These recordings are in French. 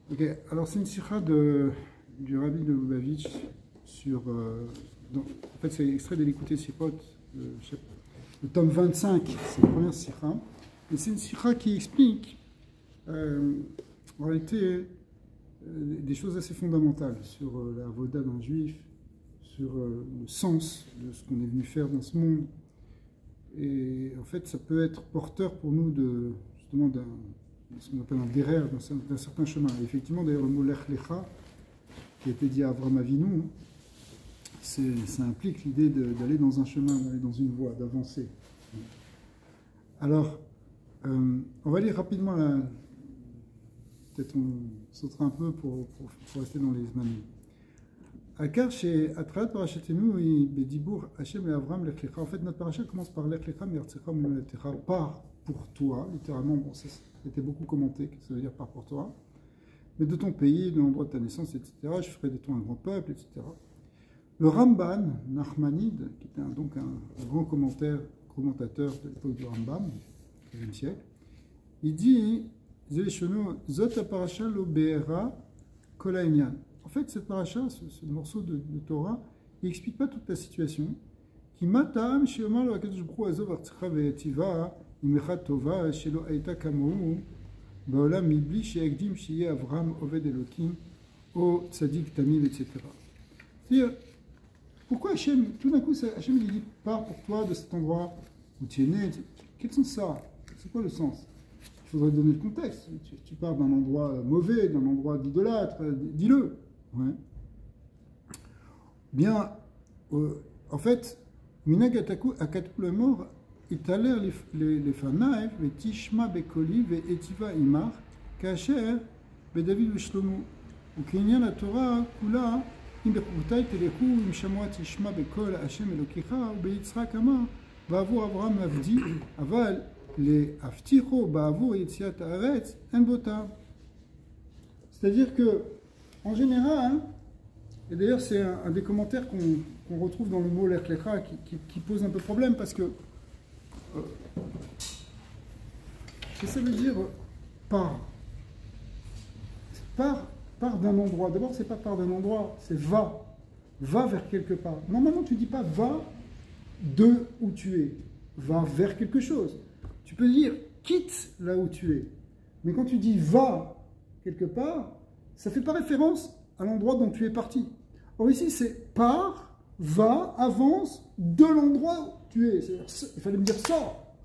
Ok, alors c'est une sikha du Rabbi de Lubavitch sur. En fait, c'est extrait de l'écouter Sikhot, le tome 25, c'est la première sikha. Et c'est une sikha qui explique, en réalité, des choses assez fondamentales sur la voda d'un juif, sur le sens de ce qu'on est venu faire dans ce monde. Et en fait, ça peut être porteur pour nous de, justement, ce qu'on appelle un derer, d'un certain chemin. Et effectivement, d'ailleurs, le mot lech lecha, qui a été dit à Avraham Avinu, ça implique l'idée d'aller dans un chemin, d'aller dans une voie, d'avancer. Alors, on va lire rapidement, peut-être on sautera un peu pour rester dans les zmanim. Akar chez Atrat Parachatenu et Bedibour Hachem et Avram Lech Lecha. En fait, notre parachat commence par Lech Lecha, Mertzecha Mouletecha, part pour toi. Littéralement, bon, ça a été beaucoup commenté, ça veut dire part pour toi. Mais de ton pays, de l'endroit de ta naissance, etc. Je ferai de toi un grand peuple, etc. Le Ramban, Nachmanide, qui était donc un grand commentateur de l'époque du Rambam, du XIe siècle, il dit Zot Parasha lo be'era kol ha'inyan. En fait, cette paracha, ce morceau de Torah, il n'explique pas toute la situation. Qui matam sheomar lo hakadosh baruch hu azov artzecha ve'yativa imecha tova shelo hayta kamohu ba'olam mibli she'yakdim sheyeh Avraham oved Elokim o tzadik tamim, etc. C'est-à-dire, pourquoi Hachem, tout d'un coup, Hachem il dit pars pour toi de cet endroit où tu es né. Quel sens ça? C'est quoi le sens? Il faudrait donner le contexte. Tu pars d'un endroit mauvais, d'un endroit d'idolâtre, dis-le. Ouais. Bien, en fait, Minag Akatu le mort, Italer les Fanaev, et Tishma Bekoli, et Etiva Imar, Kacher, David Veshlomo, ou Kenyan la Torah, Kula, Imbekutai Teleku, Imshamwa Tishma Bekol, Hachem Elokicha, ou Beitzra Kama, Bavo Avraham Avdi, Aval, les Afticho, Bavo Yetziat Haaretz, Enbota. C'est-à-dire que, en général, et d'ailleurs c'est un des commentaires qu'on retrouve dans le mot Lech Lecha qui pose un peu problème parce que qu'est-ce que ça veut dire part d'un endroit. D'abord c'est pas part d'un endroit, c'est va vers quelque part. Normalement tu dis pas va de où tu es, va vers quelque chose. Tu peux dire quitte là où tu es, mais quand tu dis va quelque part, ça fait pas référence à l'endroit dont tu es parti. Or ici, c'est pars, va, avance de l'endroit où tu es. Il fallait me dire sors.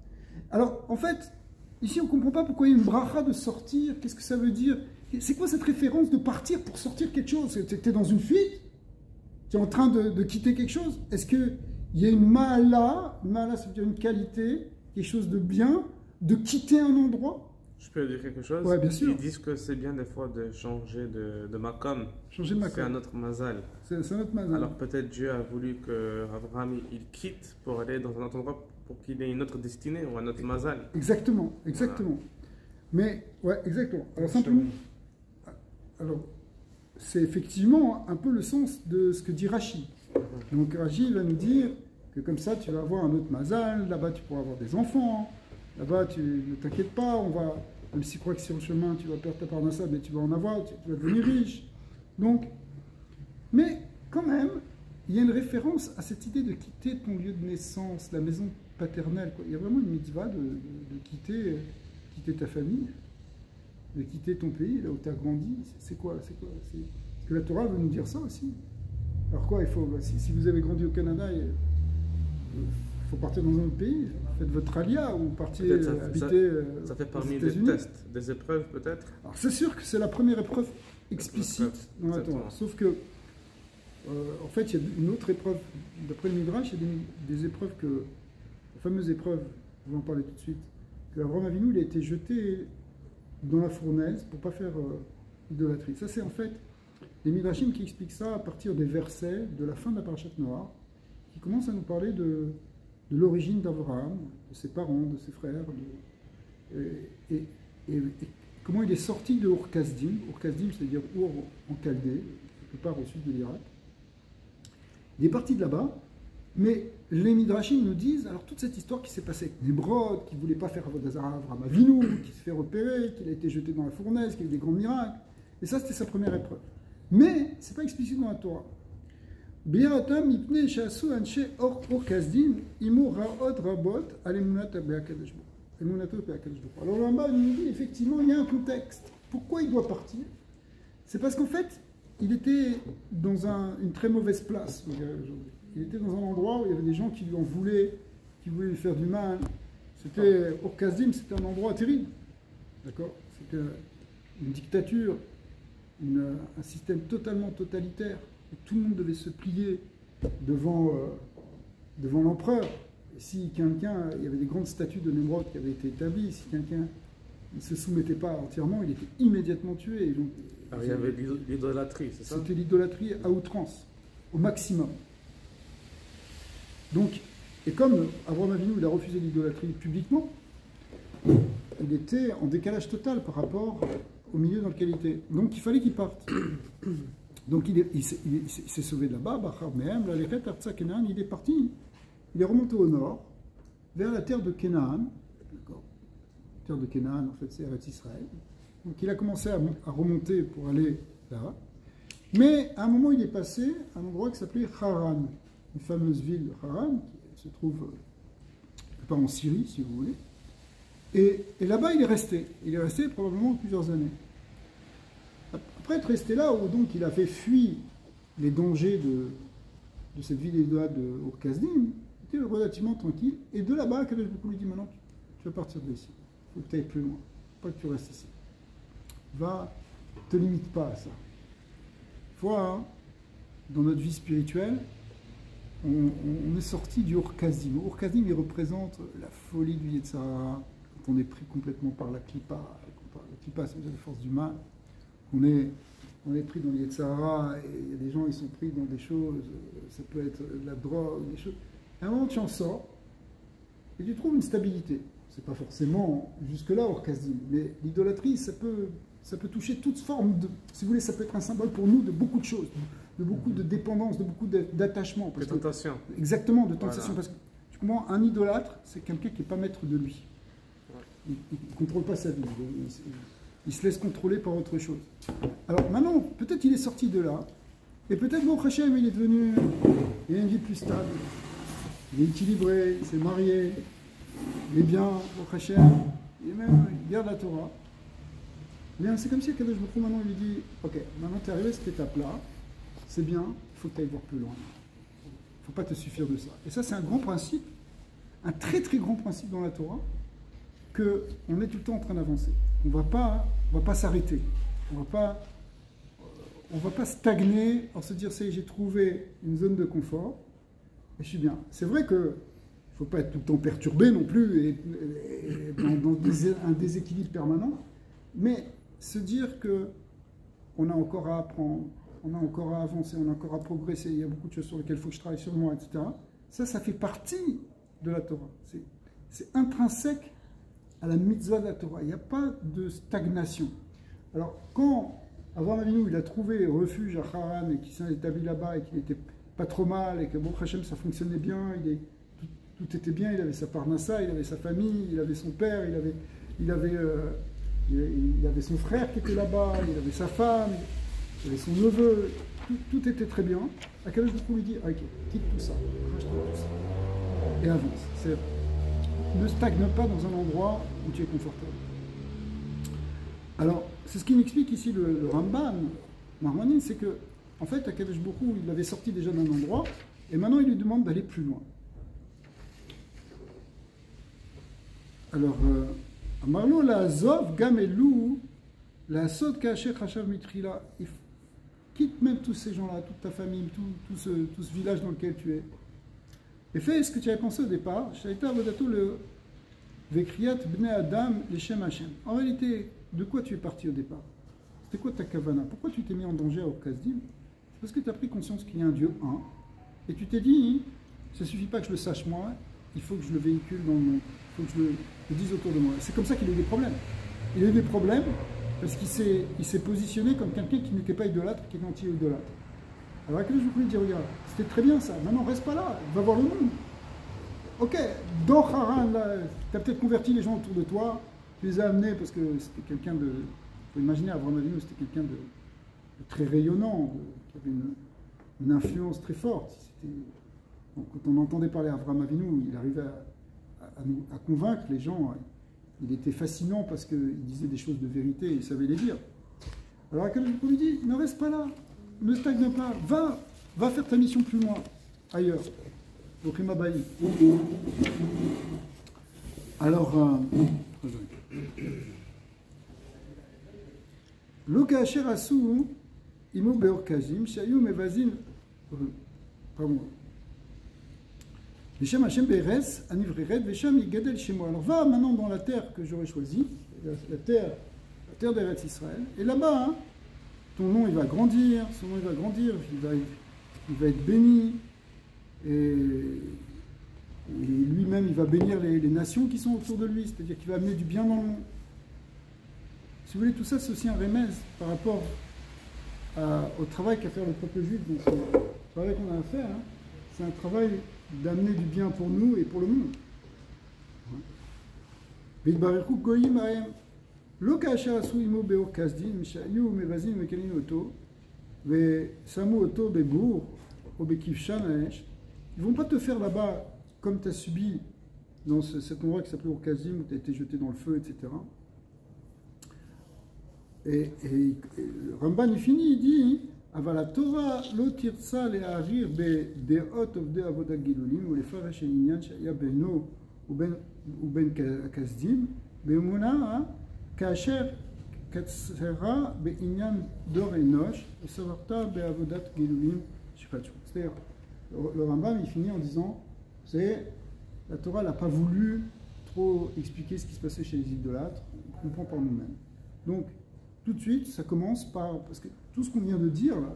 Alors, en fait, ici, on ne comprend pas pourquoi il y a une bracha de sortir. Qu'est-ce que ça veut dire? C'est quoi cette référence de partir pour sortir quelque chose? Tu es dans une fuite? Tu es en train de quitter quelque chose? Est-ce qu'il y a une ma'ala, ça veut dire une qualité, quelque chose de bien, de quitter un endroit? Je peux dire quelque chose? Oui, bien sûr. Ils disent que c'est bien des fois de changer de makom. Changer de makom. C'est un autre mazal. C'est un autre mazal. Alors peut-être Dieu a voulu que Abraham il quitte pour aller dans un autre endroit pour qu'il ait une autre destinée ou un autre mazal. Exactement. Voilà. Mais, ouais, exactement. Alors simplement, c'est effectivement un peu le sens de ce que dit Rashi. Donc Rashi va nous dire que comme ça tu vas avoir un autre mazal, là-bas tu pourras avoir des enfants. Là-bas, ne t'inquiète pas, même si tu crois que sur le chemin, tu vas perdre ta parnassa, mais tu vas en avoir, tu vas devenir riche. Donc, mais quand même, il y a une référence à cette idée de quitter ton lieu de naissance, la maison paternelle, quoi. Il y a vraiment une mitzvah de quitter ta famille, de quitter ton pays, là où tu as grandi. C'est quoi? Parce que la Torah veut nous dire ça aussi. Alors quoi, si vous avez grandi au Canada, il faut partir dans un autre pays, faites votre alia ou partir habiter. Ça fait parmi des tests, des épreuves peut-être. Alors c'est sûr que c'est la première épreuve explicite dans la Torah. Sauf que, en fait, il y a une autre épreuve. D'après le Midrash, il y a des épreuves la fameuse épreuve, je vais en parler tout de suite, que Avraham Avinu il a été jeté dans la fournaise pour ne pas faire idolâtrie. Ça, c'est en fait les Midrashim qui expliquent ça à partir des versets de la fin de la Parashat Noach, qui commencent à nous parler de l'origine d'Abraham, de ses parents, de ses frères, et comment il est sorti de Ur-Kasdim. Ur-Kasdim, c'est-à-dire Ur en Chaldée, quelque part au sud de l'Irak. Il est parti de là-bas, mais les Midrashim nous disent, alors toute cette histoire qui s'est passée avec Nébrod, qui ne voulait pas faire Avodah Zarah à Avraham Avinu, qui se fait repérer, qu'il a été jeté dans la fournaise, qu'il y a eu des grands miracles, Et ça, c'était sa première épreuve. Mais, ce n'est pas explicite dans la Torah. Biratam ipne shasu anche or kasdim imo raot rabot alemunat be'akadosh baruch. Alors le Rambam nous dit effectivement il y a un contexte. Pourquoi il doit partir? C'est parce qu'en fait il était dans une très mauvaise place. Il était dans un endroit où il y avait des gens qui lui en voulaient, qui voulaient lui faire du mal. C'était Or Kasdim, c'était un endroit terrible. D'accord? C'était une dictature, un système totalement totalitaire. Et tout le monde devait se plier devant l'empereur. Et si quelqu'un, il y avait des grandes statues de Nemrod qui avaient été établies, si quelqu'un ne se soumettait pas entièrement, il était immédiatement tué. Et donc, alors, il y avait l'idolâtrie, c'est ça? C'était l'idolâtrie à outrance, au maximum. Donc, et comme Abraham Avinu, il a refusé l'idolâtrie publiquement, il était en décalage total par rapport au milieu dans lequel il était. Donc, il fallait qu'il parte. Donc il s'est sauvé de là-bas, il est parti, il est remonté au nord, vers la terre de Canaan. La terre de Canaan, en fait, c'est Eretz Israël. Donc il a commencé à remonter pour aller là. Mais à un moment, il est passé à un endroit qui s'appelait Haran, une fameuse ville de Haran, qui se trouve pas en Syrie, si vous voulez. Et là-bas, il est resté. Il est resté probablement plusieurs années. Après être resté là, où donc il a fait fuir les dangers de cette ville idolâtre de Or Kasdim, il était relativement tranquille. Et de là-bas, Kadosh Baruch Hu lui dit maintenant, tu vas partir d'ici. Il faut que tu ailles plus loin. Il ne faut pas que tu restes ici. Va, ne te limite pas à ça. Hein, dans notre vie spirituelle, on est sorti du Or Kasdim. Or Kasdim, il représente la folie du Yetzirah, quand on est pris complètement par la Klippa. La Klippa, c'est la force du mal. On est pris dans le Yetzirah, et il y a des gens qui sont pris dans des choses, ça peut être la drogue, des choses. À un moment, tu en sors, et tu trouves une stabilité. C'est pas forcément jusque-là Or Kasdim, mais l'idolâtrie, ça peut toucher toute forme de. Si vous voulez, ça peut être un symbole pour nous de beaucoup de choses, de beaucoup de dépendance, de beaucoup d'attachement. De tentation. Exactement, de tentation. Voilà. Parce que, tu comprends, un idolâtre, c'est quelqu'un qui n'est pas maître de lui. Il ne contrôle pas sa vie. Il se laisse contrôler par autre chose. Alors maintenant, peut-être il est sorti de là, et peut-être Baruch Hashem, il a une vie plus stable, il est équilibré, il s'est marié, il est bien, Baruch Hashem, il garde la Torah. Bien, c'est comme si Kadosh Baruch Hu maintenant lui dit, ok, maintenant tu es arrivé à cette étape-là, c'est bien, il faut que tu ailles voir plus loin. Il ne faut pas te suffire de ça. Et ça, c'est un grand principe, un très très grand principe dans la Torah, qu'on est tout le temps en train d'avancer. On ne va pas s'arrêter. On ne va pas stagner en se dire, j'ai trouvé une zone de confort et je suis bien. C'est vrai qu'il ne faut pas être tout le temps perturbé non plus et dans un déséquilibre permanent, mais se dire qu'on a encore à apprendre, on a encore à avancer, on a encore à progresser, il y a beaucoup de choses sur lesquelles il faut que je travaille sur moi, etc. Ça fait partie de la Torah. C'est intrinsèque à la mitzvah de la Torah. Il n'y a pas de stagnation. Alors, quand Avraham Avinu, il a trouvé refuge à Haran et qu'il s'est établi là-bas et qu'il n'était pas trop mal et que Baruch Hashem, ça fonctionnait bien, tout était bien, il avait sa parnassa, il avait sa famille, il avait son père, il avait son frère qui était là-bas, il avait sa femme, il avait son neveu, tout était très bien. À quel âge vous lui dit, ok, quitte tout ça, rachète tout ça, et avance. Ne stagne pas dans un endroit où tu es confortable. Alors, c'est ce qui m'explique ici le Ramban, Maharanine, c'est que, en fait, Akadosh Baruch Hu, il l'avait sorti déjà d'un endroit, et maintenant il lui demande d'aller plus loin. Alors, Amarlo la Azov Gamelu, la Sod Kacher Chachav Mitrila, quitte même tous ces gens-là, toute ta famille, tout ce village dans lequel tu es. Et fais ce que tu avais pensé au départ. Shaita Vodato le Vekriat Bnei Adam Leshem Hashem. En réalité, de quoi tu es parti au départ? C'était quoi ta kavana? Pourquoi tu t'es mis en danger à Or Kasdim? C'est parce que tu as pris conscience qu'il y a un Dieu un. Et tu t'es dit, ça ne suffit pas que je le sache moi, il faut que je le véhicule dans le monde. Il faut que je le dise autour de moi. C'est comme ça qu'il a eu des problèmes. Il a eu des problèmes parce qu'il s'est positionné comme quelqu'un qui n'était pas idolâtre, qui est anti-idolâtre. Alors, à quel je voulais dire, regarde, c'était très bien ça, maintenant reste pas là, va voir le monde. Ok, dans Haran, tu as peut-être converti les gens autour de toi, tu les as amenés parce que c'était quelqu'un faut imaginer, Avraham Avinu, c'était quelqu'un de très rayonnant, qui avait une influence très forte. Donc, quand on entendait parler d'Avraham Avinu, il arrivait à convaincre les gens. Il était fascinant parce qu'il disait des choses de vérité et il savait les dire. Alors Akadosh Baruch Hu lui dit, ne reste pas là, ne stagne pas, va faire ta mission plus loin, ailleurs, au Krimabaï. Alors, Loka Asher Asu, Imo Beor Kazim, Shayu Mevazim, pardon. Veshem Hashem Beres, Anivreret, Veshem Yigadel Shemo. Alors va maintenant dans la terre que j'aurais choisie, la terre d'Eretz Israël, et là-bas, hein, ton nom il va grandir, son nom il va grandir, il va être béni, et lui-même il va bénir les nations qui sont autour de lui, c'est-à-dire qu'il va amener du bien dans le monde. Si vous voulez, tout ça c'est aussi un remèze par rapport au travail qu'a fait le peuple juif. Donc le travail qu'on a à faire, hein, c'est un travail d'amener du bien pour nous et pour le monde. Vidbarechu goyim ahem lo kaasher asu imo beor kasdim shayu mevazim mekelin oto ve samu oto bebour ou bekivshan haesh. Ils vont pas te faire là-bas comme tu as subi dans cet endroit qui s'appelait Orkazim où tu as été jeté dans le feu, etc. Et le Ramban il finit, il dit אבל התורה לא תרצה להעביר בדעות עובדי עבודה גילולים ולפרש העניין שהיה בינו ובין הכסדים באמונה כאשר קצרה בעניין דור אנוש וסברת בעבודת גילולים שחדשו. C'est-à-dire, le Rambam il finit en disant, la Torah n'a pas voulu trop expliquer ce qui se passait chez les idolâtres, on comprend par nous-mêmes. Donc, tout de suite, ça commence par... Parce que tout ce qu'on vient de dire, là,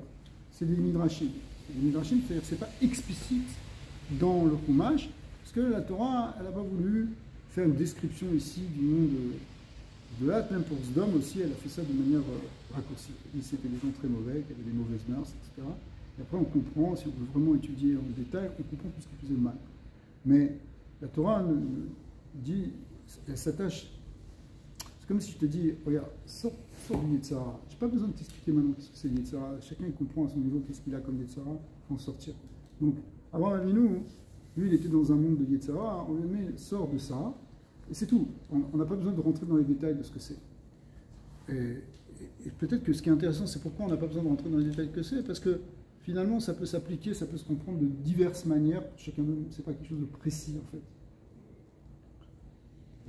c'est des midrashim. Les midrashim, c'est-à-dire que ce n'est pas explicite dans le Chumash, parce que la Torah, elle n'a pas voulu faire une description ici du monde de l'âtre, même pour Sdom aussi, elle a fait ça de manière raccourcie. C'était des gens très mauvais, qui avaient des mauvaises mœurs, etc. Et après, on comprend, si on veut vraiment étudier en détail, on comprend tout ce qui faisait mal. Mais la Torah dit, elle s'attache... C'est comme si je te dis, regarde, sors du Yetzara. Je n'ai pas besoin de t'expliquer maintenant ce que c'est le Yetzara. Chacun il comprend à son niveau qu'est-ce qu'il a comme Yetzara, il faut en sortir. Donc, avant Avinu, lui, il était dans un monde de Yetzara, on lui met, sort de ça, et c'est tout. On n'a pas besoin de rentrer dans les détails de ce que c'est. Et peut-être que ce qui est intéressant, c'est pourquoi on n'a pas besoin de rentrer dans les détails que c'est, parce que finalement, ça peut s'appliquer, ça peut se comprendre de diverses manières. Chacun de nous, c'est pas quelque chose de précis, en fait.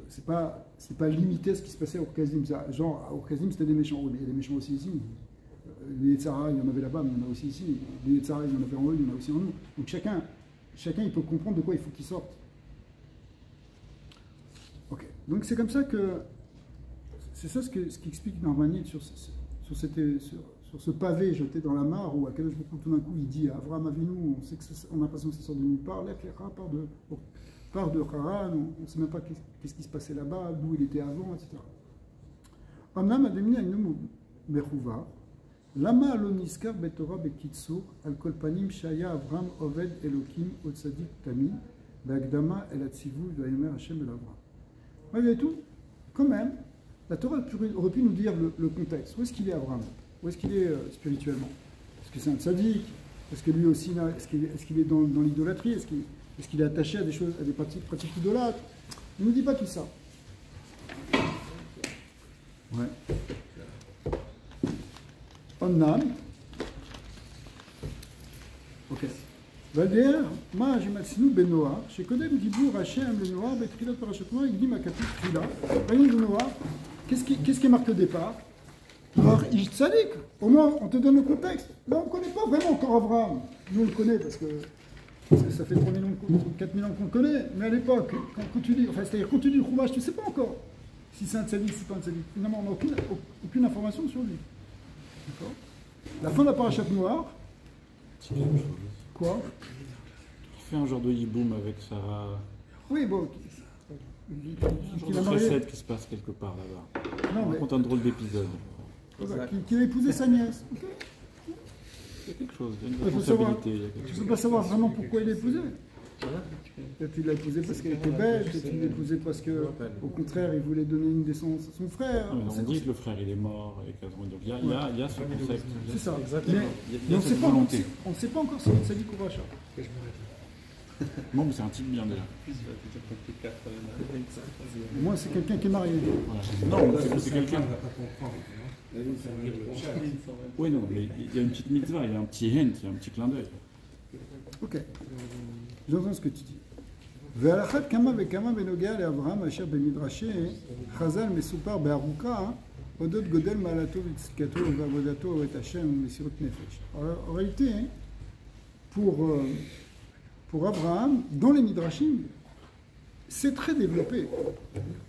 C'est pas limité à ce qui se passait à Orkazim. Genre, à Orkazim, c'était des méchants. Oui, mais il y a des méchants aussi ici. Les Yetzara, il y en avait là-bas, mais il y en a aussi ici. Les Yetzara, il y en avait en eux, il y en a aussi en nous. Donc chacun il peut comprendre de quoi il faut qu'il sorte. Ok. Donc c'est comme ça que... C'est ça ce qui explique Narmanide sur ce pavé jeté dans la mare, où à Akadosh Baruch Hu, tout d'un coup, il dit à Avraham Avinu, on sait que on a l'impression que ça sort de nulle part, l'Echlecha part de Haran, on ne sait même pas qu'est-ce qui se passait là-bas, d'où il était avant, etc. Amnam ademni aynom mechouva, lama lo niskar betorah bekitsur al kol panim shaya Avraham oved Elokim od tzadik tamid be'akdama el hatzivu vayomer Hashem el Avraham. Malgré tout, quand même, la Torah aurait pu nous dire le contexte. Où est-ce qu'il est Avraham? Où est-ce qu'il est spirituellement? Est-ce que c'est un tzaddik? Est-ce que lui aussi, est-ce qu'il est dans l'idolâtrie? Est-ce qu'il est attaché à des choses, à des pratiques idolâtres? Il ne nous dit pas tout ça. Ouais. Onnam. Ok. Valder, ma jimatsinu benoah, chez Kodem Dibour Hachem le Noah, Betrilat Parachatma, il dit ma capite Trila. Voyons le Noah, qu'est-ce qui est marqué au départ? Alors, Ish Tzadik, au moins on te donne le contexte. Là, on ne connaît pas vraiment encore Avraham. Nous, on le connaît parce que ça fait 3 millions, 4 000 ans qu'on le connaît, mais à l'époque, quand tu dis, enfin, c'est-à-dire quand tu dis le Chumash, tu ne sais pas encore si c'est un tzaddik, si c'est pas un tzaddik. Finalement, on n'a aucune information sur lui. D'accord? La fin de la parashat Noir. Quoi? Il fait un genre de yiboum avec Sarah. Oui, bon. Il a précède qui se passe quelque part là-bas. On raconte un drôle d'épisode. Qu'il a épousé sa nièce. Okay. Il y a quelque chose, il y a une responsabilité. Je ne veux pas savoir vraiment pourquoi il est épousé. Peut-être il l'a épousée parce qu'elle était belle, peut-être il l'a épousée parce que, au contraire, il voulait donner une descendance à son frère. On dit que le frère il est mort, et donc il y a ce concept. C'est ça, exactement. Mais on ne sait pas encore si c'est Tzadik ou Racha. Bon, mais c'est un type bien déjà. Moi, c'est quelqu'un qui est marié. Voilà. Non, c'est quelqu'un. Oui, non, mais il y a une petite mitzvah, il y a un petit hint, il y a un petit clin d'œil. Ok, j'entends ce que tu dis. והלכת כמה וכמה בנוגע לאברהם אשר במדרשי חז"ל מסופר בארוכה אודות גודל מעלתו וצדקתו ועבודתו את השם ומסירות נפש. En réalité, pour Abraham, dans les Midrashim, c'est très développé.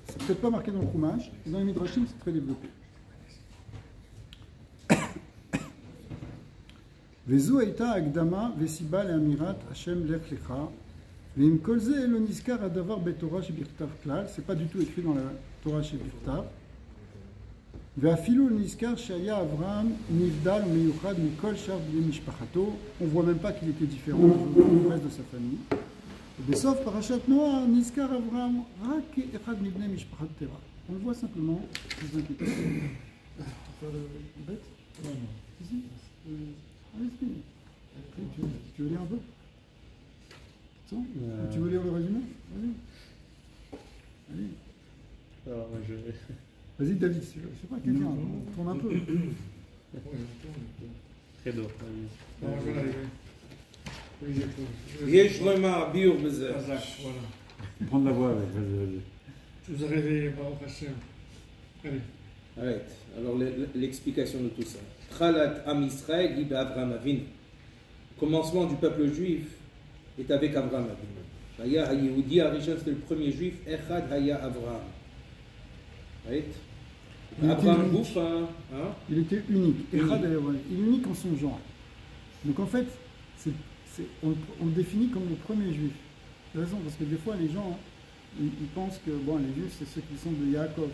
C'est peut-être pas marqué dans le Chumash, mais dans les Midrashim, c'est très développé. וזו הייתה הקדמה וסיבה לאמירת השם לך לך, ועם כל זה לא נזכר הדבר בתורה שבכתב כלל, c'est pas du tout écrit dans la Torah שבכתב, ואפילו נזכר שהיה אברהם נבדל ומיוחד מכל שאר בני משפחתו, on voit même pas qu'il était différent du reste de sa famille. ובסוף פרשת נוח נזכר אברהם רק כאחד מבני משפחת תרah. On le voit simplement, vous inquiétez pas. Tu veux faire le bête? Ici. Allez, tu veux lire un peu? Tu veux lire le résumé? Allez. Alors, Vas-y David, je sais pas, quelqu'un, tourne un peu. Très dur. Prendre la voix avec, vas-y. Vous arrivez, Baruch Hashem. Allez. Arrête. Alors l'explication de tout ça. Khalat Am Israël ibn Avraham Avinu. Le commencement du peuple juif est avec Avraham Avinu. Haya Yehudi Arishon, c'était le premier juif. Echad Haya Avraham. Arrête. Avraham Goufa. Il était unique. Echad Haya Avraham. Il est unique en son genre. Donc en fait, on le définit comme le premier juif. C'est raison, parce que des fois les gens ils pensent que bon, les juifs c'est ceux qui sont de Yaakov.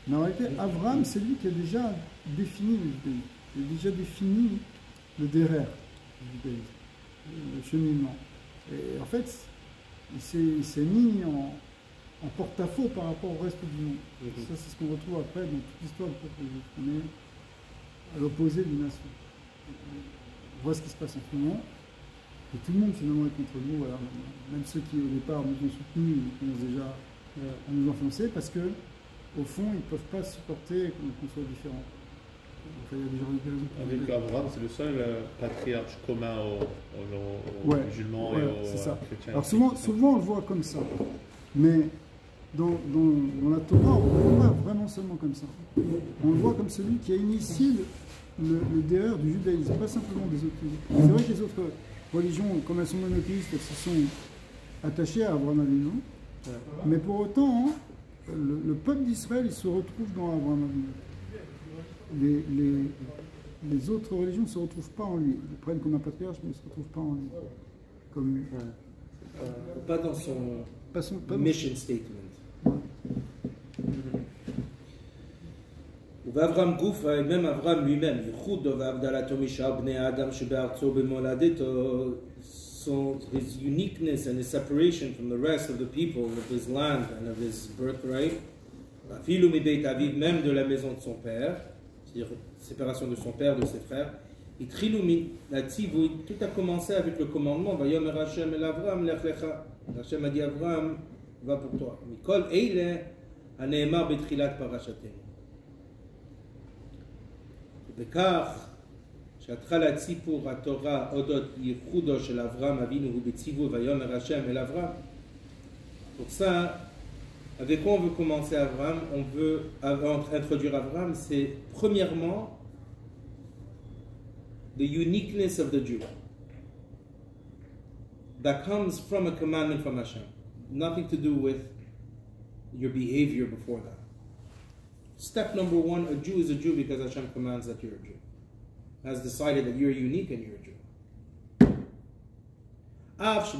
Mais en réalité, Avraham, c'est lui qui a déjà défini le judaïsme. Il a déjà défini le derer du judaïsme, le cheminement. Et en fait, il s'est mis en porte-à-faux par rapport au reste du monde. Ça, c'est ce qu'on retrouve après dans toute l'histoire du peuple juif. On est à l'opposé d'une nation. On voit ce qui se passe en ce moment. Et tout le monde finalement est contre nous. Voilà. Même ceux qui au départ nous ont soutenus, ils commencent déjà à nous enfoncer parce que au fond, ils ne peuvent pas supporter qu'on soit différents. Enfin, il y a des raisons. Avec Abraham, c'est le seul patriarche commun aux musulmans et aux chrétiens. Alors souvent, on le voit comme ça. Mais dans la Torah, on ne le voit pas vraiment seulement comme ça. On le voit comme celui qui a initié le derer du judaïsme, pas simplement des autres religions. C'est vrai que les autres religions, comme elles sont monothéistes, elles se sont attachées à Abraham Avinu. Mais pour autant, le peuple d'Israël, il se retrouve dans Abraham Avinu. Les autres religions ne se retrouvent pas en lui. Ils prennent comme un patriarche, mais ils ne se retrouvent pas en lui. Comme lui. Pas dans son mission statement. ואברהם גוף, même Abraham lui-même, ייחוד והבדלתו משאר בני האדם שבארצו במולדתו, so his uniqueness and his separation from the rest of the people of his land and of his birthright, אפילו מבית אביו, même de la maison de son père, c'est-à-dire séparation de son père, de ses frères, התחילו מהציווי, tout a commencé avec le commandement, ויאמר השם אל אברהם לך לך, השם a dit Abraham, va pour toi. מכל אלה הנאמר בתחילת פרשתנו. וכך שהתחלת סיפור התורה אודות ייחודו של אברהם אבינו הוא בציווי ויאמר השם אל אברהם. Pour ça, avec quoi on veut commencer Abraham? On veut introduire Abraham, c'est premièrement the uniqueness of the Jew that comes from a commandment from Hashem, nothing to do with your behavior before that. Step number one, a Jew is a Jew because Hashem commands that you're a Jew. Has decided that you're unique and you're a Jew. אף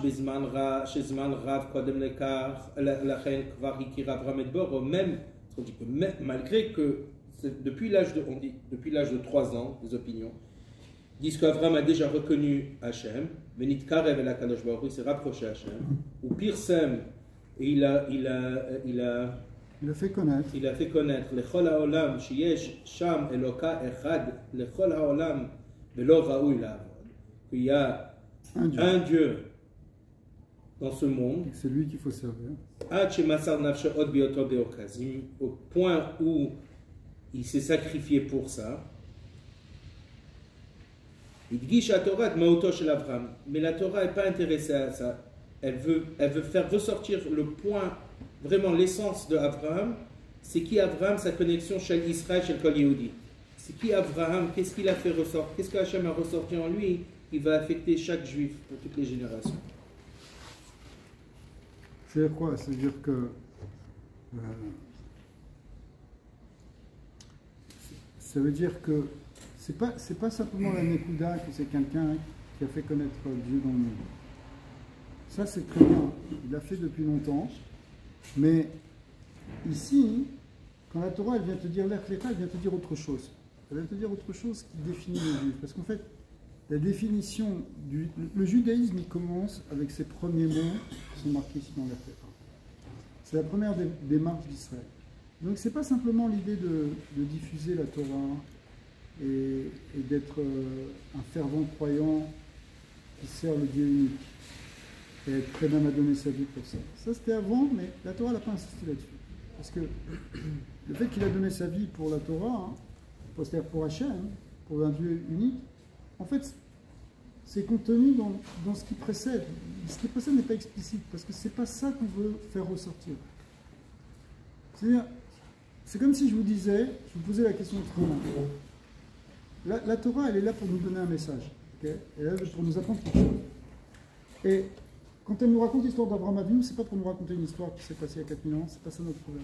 שזמן רב קודם לכן כבר הכיר אברהם את בורו, même, malgré que depuis l'âge de 3 ans, des opinions, disent qu'Abraham a déjà reconnu Hachem, Venit Karev el HaKadosh Baruch Hu, il s'est rapproché à Hachem, ou Pirsem, et il a fait connaître. Il a fait connaître Lechol HaOlam, Sheyesh Sham Eloka Echad, Lechol HaOlam, Velo Raoui La'avod. Il y a un Dieu dans ce monde. C'est lui qu'il faut servir. Au point où il s'est sacrifié pour ça. Mais la Torah n'est pas intéressée à ça. Elle veut faire ressortir le point, vraiment l'essence de Abraham. C'est qui Abraham, sa connexion chez Israël, chez le Kol Yehudi. C'est qui Abraham, qu'est-ce qu'il a fait ressortir, qu'est-ce qu'Hachem a ressorti en lui, qui va affecter chaque juif pour toutes les générations. C'est-à-dire quoi? C'est-à-dire que ça veut dire que c'est pas simplement la Nekuda que c'est quelqu'un qui a fait connaître Dieu dans le monde. Ça c'est très bien, il l'a fait depuis longtemps, mais ici, quand la Torah elle vient te dire l'Ech Lecha, elle vient te dire autre chose. Elle vient te dire autre chose qui définit le juif. Parce qu'en fait, la définition le judaïsme, il commence avec ses premiers mots qui sont marqués ici dans l'Ech Lecha. C'est la première démarche d'Israël. Donc c'est pas simplement l'idée de diffuser la Torah et d'être un fervent croyant qui sert le Dieu unique et être prêt même à donner sa vie pour ça. Ça c'était avant, mais la Torah n'a pas insisté là-dessus. Parce que le fait qu'il a donné sa vie pour la Torah, c'est-à-dire pour Hachem, pour un Dieu unique, en fait, c'est contenu dans ce qui précède. Ce qui précède n'est pas explicite, parce que c'est pas ça qu'on veut faire ressortir. C'est-à-dire, c'est comme si je vous disais, je vous posais la question autrement. La Torah, elle est là pour nous donner un message. Okay? Elle est là pour nous apprendre quelque chose. Et quand elle nous raconte l'histoire d'Abraham Avinu, c'est pas pour nous raconter une histoire qui s'est passée il y a 4000 ans, c'est pas ça notre problème.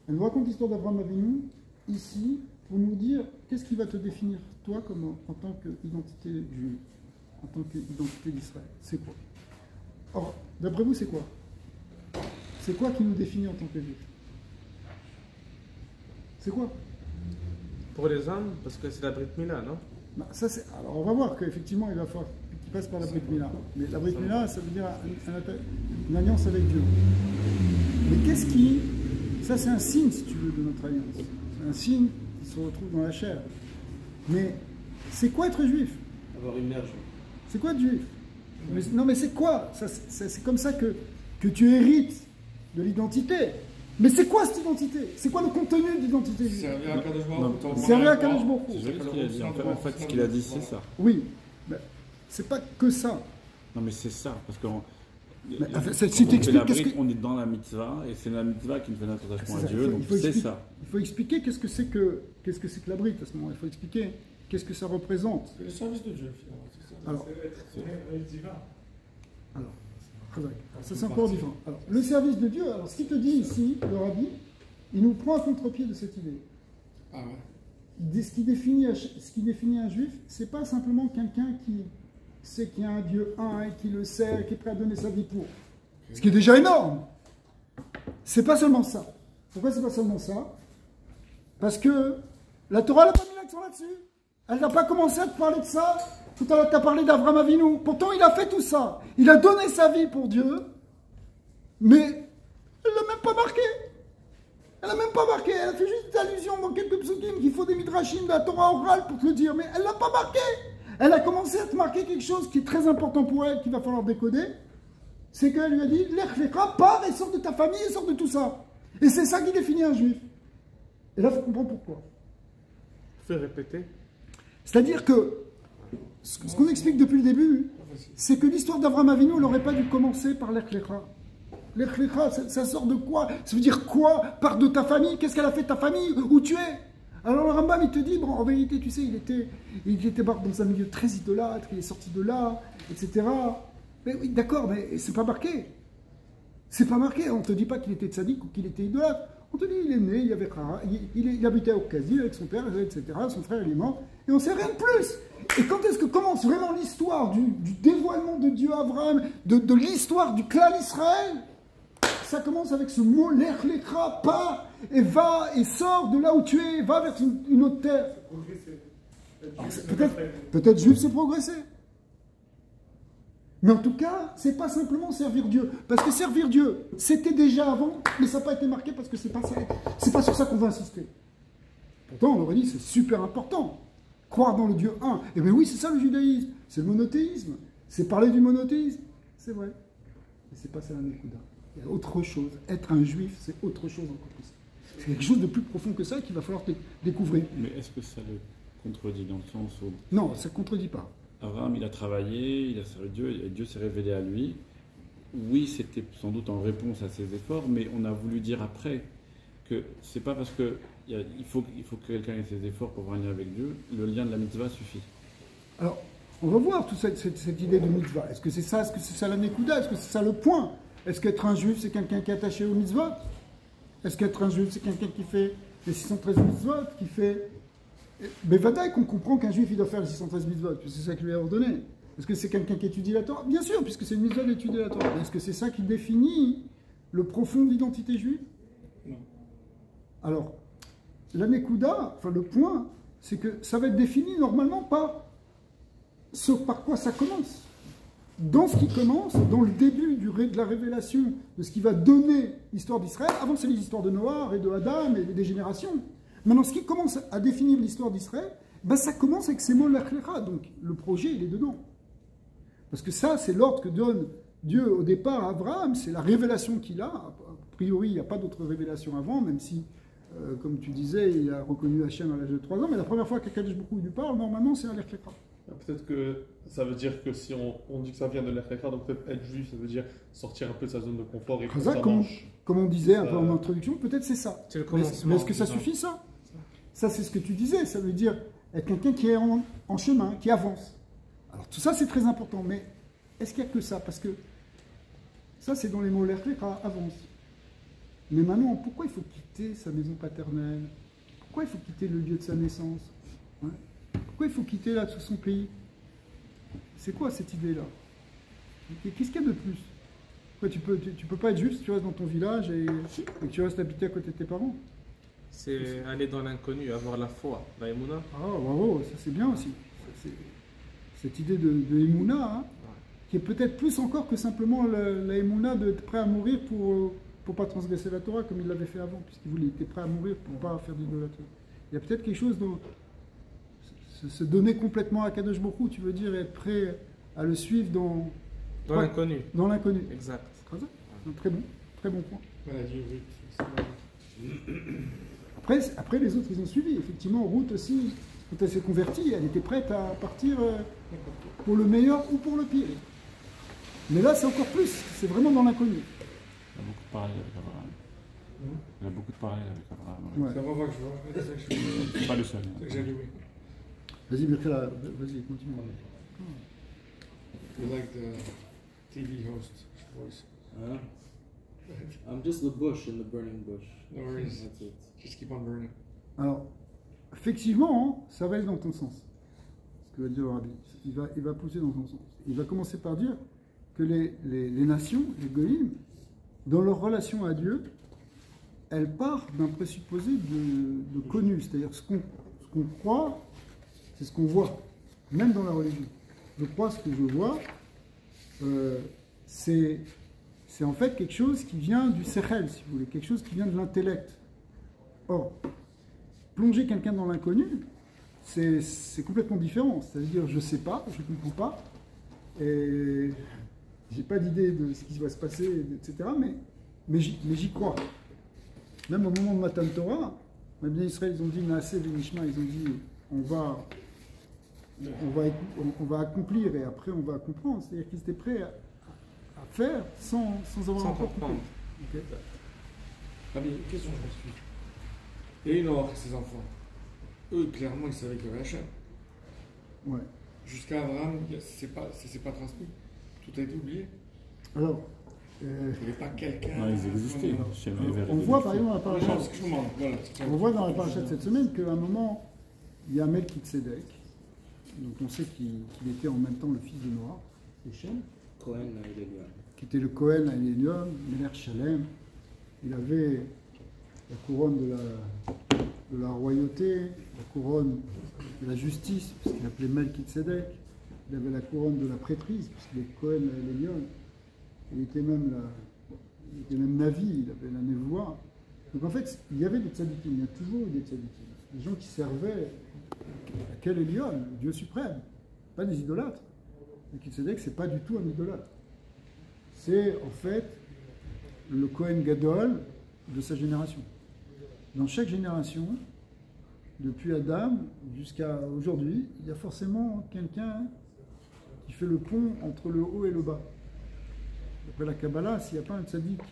Elle nous raconte l'histoire d'Abraham Avinu, ici, pour nous dire qu'est-ce qui va te définir, toi, en tant qu'identité juive, en tant qu'identité d'Israël. C'est quoi? Or, d'après vous, c'est quoi? C'est quoi qui nous définit en tant que juifs? C'est quoi? Pour les hommes, parce que c'est la Brit Mila, non? Bah, ça, alors, on va voir qu'effectivement, il va falloir qu'il passe par la Brit Mila. Mais la Brit Mila, ça veut dire une alliance avec Dieu. Mais qu'est-ce qui... Ça, c'est un signe, si tu veux, de notre alliance. C'est un signe qui se retrouve dans la chair. Mais c'est quoi être juif? Avoir une mère juive. C'est quoi être juif? Non, mais c'est quoi? C'est comme ça que tu hérites de l'identité. Mais c'est quoi cette identité? C'est quoi le contenu de l'identité juive? Servir à Kadosh Baruch Hu. Servir à Kadosh Baruch Hu. En fait, ce qu'il a dit, c'est ça. Oui, mais c'est pas que ça. Non, mais c'est ça, parce que on est dans la mitzvah, et c'est la mitzvah qui nous fait notre attachement à Dieu, donc c'est ça. Il faut expliquer qu'est-ce que c'est que la brite à ce moment. Il faut expliquer qu'est-ce que ça représente. C'est le service de Dieu, finalement. C'est ça. Alors, c'est divin. Alors, ça c'est encore différent. Alors, le service de Dieu, alors ce qu'il te dit ici, le Rabbi, il nous prend à contre-pied de cette idée. Ah ouais. Ce qui définit un juif, c'est pas simplement quelqu'un qui sait qu'il y a un Dieu un et qui le sait, qui est prêt à donner sa vie pour. Ce qui est déjà énorme. C'est pas seulement ça. Pourquoi c'est pas seulement ça? Parce que la Torah n'a pas mis l'accent là-dessus. Elle n'a pas commencé à te parler de ça. Tout à l'heure, tu as parlé d'Abraham Avinu. Pourtant, il a fait tout ça. Il a donné sa vie pour Dieu. Mais elle ne l'a même pas marqué. Elle n'a même pas marqué. Elle a fait juste des allusions dans quelques psukim qu'il faut des midrashim de la Torah orale pour te le dire. Mais elle ne l'a pas marqué. Elle a commencé à te marquer quelque chose qui est très important pour elle, qu'il va falloir décoder. C'est qu'elle lui a dit, l'Ech Lecha, pars et sors de ta famille et sors de tout ça. Et c'est ça qui définit un juif. Et là, il faut comprendre pourquoi. Fais répéter. C'est-à-dire que ce qu'on explique depuis le début, c'est que l'histoire d'Abraham Avinu n'aurait pas dû commencer par l'Ech Lecha. L'Ech Lecha, ça sort de quoi? Ça veut dire quoi? Part de ta famille. Qu'est-ce qu'elle a fait de ta famille? Où tu es? Alors le Rambam, il te dit, bon, en vérité, tu sais, il était dans un milieu très idolâtre, il est sorti de là, etc. Mais oui, d'accord, mais c'est pas marqué. C'est pas marqué. On ne te dit pas qu'il était tzaddik ou qu'il était idolâtre. On te dit, il est né, il y avait il habitait au Kazi avec son père, etc. Son frère, il est mort. Et on ne sait rien de plus. Et quand est-ce que commence vraiment l'histoire du dévoilement de Dieu à Abraham, de l'histoire du clan Israël? Ça commence avec ce mot, l'Ech Lecha, pars et va et sors de là où tu es, va vers une autre terre. Peut-être juif, c'est progresser. Mais en tout cas, c'est pas simplement servir Dieu. Parce que servir Dieu, c'était déjà avant, mais ça n'a pas été marqué parce que c'est pas sur ça qu'on va insister. Pourtant, on aurait dit c'est super important. Croire dans le Dieu un. Eh bien oui, c'est ça le judaïsme. C'est le monothéisme. C'est parler du monothéisme. C'est vrai. Mais c'est pas ça la Nekuda. Il y a autre chose. Être un juif, c'est autre chose encore plus. C'est quelque chose de plus profond que ça qu'il va falloir découvrir. Mais est-ce que ça le contredit dans le sens où... Non, ça ne contredit pas. Abraham, il a travaillé, il a servi Dieu, et Dieu s'est révélé à lui. Oui, c'était sans doute en réponse à ses efforts, mais on a voulu dire après que c'est pas parce que il faut que quelqu'un ait ses efforts pour avoir un lien avec Dieu, le lien de la mitzvah suffit. Alors, on va voir toute cette idée de mitzvah. Est-ce que c'est ça la Nekuda? Est-ce que c'est ça le point? Est-ce qu'être un juif, c'est quelqu'un qui est attaché au mitzvah? Est-ce qu'être un juif, c'est quelqu'un qui fait les 613 mitzvot, qui fait... Mais vadaï qu'on comprend qu'un juif, il doit faire les 613 mitzvot, puisque c'est ça qui lui est ordonné. Est-ce que c'est quelqu'un qui étudie la Torah? Bien sûr, puisque c'est une mitzvah d'étudier la Torah. Est-ce que c'est ça qui définit le profond de l'identité juive? Non. Alors, la Nekuda, enfin le point, c'est que ça va être défini normalement par ce par quoi ça commence. Dans ce qui commence, dans le début de la révélation de ce qui va donner l'histoire d'Israël, avant c'est les histoires de Noah et de Adam et des générations. Maintenant, ce qui commence à définir l'histoire d'Israël, ben ça commence avec ces mots l'Achlecha, donc le projet il est dedans. Parce que ça, c'est l'ordre que donne Dieu au départ à Abraham, c'est la révélation qu'il a. A priori, il n'y a pas d'autre révélation avant, même si, comme tu disais, il a reconnu Hachem à l'âge de 3 ans, mais la première fois qu'Akadosh Baruch Hu lui parle, normalement, c'est à l'Achlecha. Peut-être que ça veut dire que si on dit que ça vient de l'Achlecha, donc peut-être être juif, ça veut dire sortir un peu de sa zone de confort et que ça marche. Comme on disait un peu en introduction, peut-être c'est ça. Mais est-ce que ça suffit, ça? Ça, c'est ce que tu disais, ça veut dire être quelqu'un qui est en chemin, qui avance. Alors tout ça, c'est très important, mais est-ce qu'il n'y a que ça? Parce que ça, c'est dans les mots l'Achlecha, avance. Mais maintenant, pourquoi il faut quitter sa maison paternelle? Pourquoi il faut quitter le lieu de sa naissance? Hein? Pourquoi il faut quitter là tout son pays? C'est quoi cette idée-là? Qu'est-ce qu'il y a de plus? Quoi, tu peux pas être juif si tu restes dans ton village et que tu restes habité à côté de tes parents? C'est aller dans l'inconnu, avoir la foi, la Emouna. Ah, bravo, ça c'est bien aussi. Cette idée de Emouna, hein, ouais. Qui est peut-être plus encore que simplement la Emouna d'être prêt à mourir pour pas transgresser la Torah comme il l'avait fait avant, puisqu'il était prêt à mourir pour pas faire d'idolâtrie. Il y a peut-être quelque chose dont se donner complètement à Kadosh Baruch Hu, tu veux dire être prêt à le suivre dans l'inconnu. Dans l'inconnu. Exact. Très bon point. Voilà, Dieu, oui. Après, les autres, ils ont suivi. Effectivement, Ruth aussi, quand elle s'est convertie, elle était prête à partir pour le meilleur ou pour le pire. Mais là, c'est encore plus. C'est vraiment dans l'inconnu. Il a beaucoup de parallèles avec Abraham. Il a beaucoup de parallèles avec Abraham. Ouais. C'est la première fois que je vois. C'est pas le seul. C'est que j'ai lu, oui. Vas-y, vas-y, continue. You like the TV host voice? I'm just the bush in the burning bush. No worries. That's it. Just keep on burning. Alors, effectivement, hein, ça va aller dans ton sens. Ce que va dire le Rabbi. Il va pousser dans ton sens. Il va commencer par dire que les nations, les goïms, dans leur relation à Dieu, elles partent d'un présupposé de connu. C'est-à-dire ce qu'on croit, c'est ce qu'on voit, même dans la religion. Je crois ce que je vois, c'est en fait quelque chose qui vient du sechel, si vous voulez, quelque chose qui vient de l'intellect. Or, plonger quelqu'un dans l'inconnu, c'est complètement différent. C'est-à-dire, je ne sais pas, je ne comprends pas, et j'ai pas d'idée de ce qui va se passer, etc. Mais j'y crois. Même au moment de Matan Torah, même bien Israël, ils ont dit Naaseh v'nishma, ils ont dit on va accomplir et après on va comprendre. C'est-à-dire qu'ils étaient prêts à faire sans avoir encore compris. Okay. Rabbi, question je me suis. Et Noach et ses enfants, eux, clairement, ils savaient qu'il y avait Hachem. Ouais. Jusqu'à Abraham, c'est pas transmis. Tout a été oublié. Alors, il n'y avait pas quelqu'un. Non, ils existaient. On voit par exemple dans la paracha. Voilà, on voit dans la paracha de cette semaine qu'à un moment, il y a Melchizedek. Donc on sait qu'il était en même temps le fils de Noah, Shem, qui était le Kohen à Elion, Melech Shalem. Il avait la couronne de la royauté, la couronne de la justice, parce qu'il appelait Melchizedek. Il avait la couronne de la prêtrise, parce qu'il est Cohen Lélion. Il était même Navi, il avait la névoie. Donc en fait, il y avait des tzadikim, il y a toujours eu des tzadikim. Des gens qui servaient à quel Elion, le Dieu suprême, pas des idolâtres. Melchizedek, c'est pas du tout un idolâtre. C'est en fait le Cohen Gadol de sa génération. Dans chaque génération, depuis Adam jusqu'à aujourd'hui, il y a forcément quelqu'un qui fait le pont entre le haut et le bas. Après la Kabbalah, s'il n'y a pas un tzaddik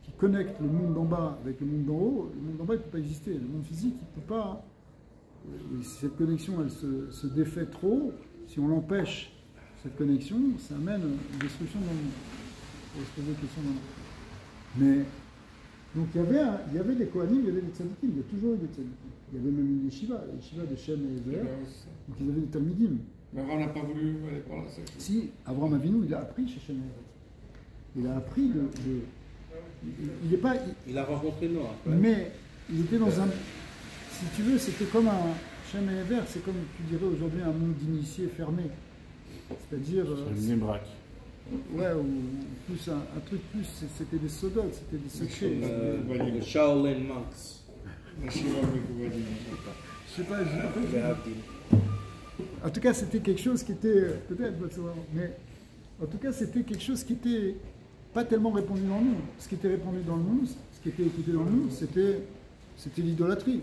qui connecte le monde d'en bas avec le monde d'en haut, le monde d'en bas ne peut pas exister. Le monde physique, il ne peut pas. Et si cette connexion, elle se défait trop, si on l'empêche, cette connexion, ça amène une destruction dans le monde. Il faut se poser des questions dans le monde. Mais, donc il y avait des Kohanim, il y avait des tzadikim, il y a toujours eu des tzadikim. Il y avait même une yeshiva, la yeshiva de Shem et Ezer, donc ils avaient des talmidim. Mais Abraham n'a pas voulu aller par là. Si, Abraham Avinu, il a appris chez Shem et Ezer. Il a appris il n'est pas... Il a rencontré Noah. Mais il était dans un... Si tu veux, c'était comme un... Shem et Ezer, c'est comme tu dirais aujourd'hui un monde d'initiés fermé. C'est-à-dire... C'est une braque. Ouais, ou plus un truc plus... C'était des sodotes, c'était des secrets. Le Shaolin Monks. Je sais pas, en tout cas, c'était quelque chose qui était... Peut-être, mais... En tout cas, c'était quelque chose qui était pas tellement répandu dans le monde. Ce qui était répandu dans le monde, ce qui était écouté dans le monde, c'était l'idolâtrie.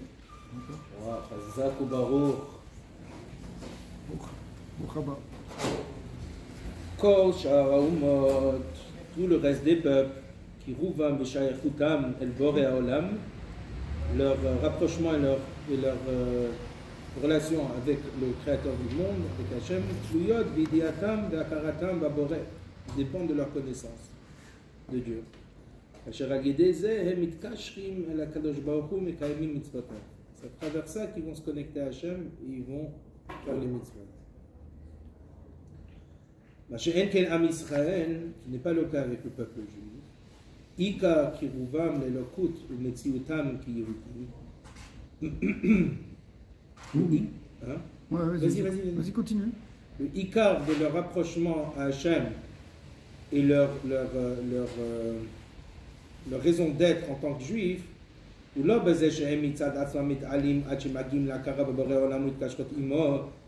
Chazak ou Baruch. Kol Sha'ar Ha'umot, tout le reste des peuples, qui Rouvam V'Shayachutam El Boré Haolam, leur rapprochement et leur relation avec le Créateur du monde, avec Hachem, Tluyot Vidiatam V'Akaratam V'Boré, dépendent de leur connaissance de Dieu. Asher Agedei Zeh Hem Mitkashrim El HaKadosh Baruch Hu Mekayimim Mitzvotav. C'est à travers ça qu'ils vont se connecter à Hachem et ils vont faire les mitzvot. Mashen Ken Am Israël, qui n'est pas le cas avec le peuple juif. Ika Kiruvam Lelokut ou Metziutam Kiyehudim. Vas-y, continue. Le Ikar de leur rapprochement à Hachem et leur raison d'être en tant que juif,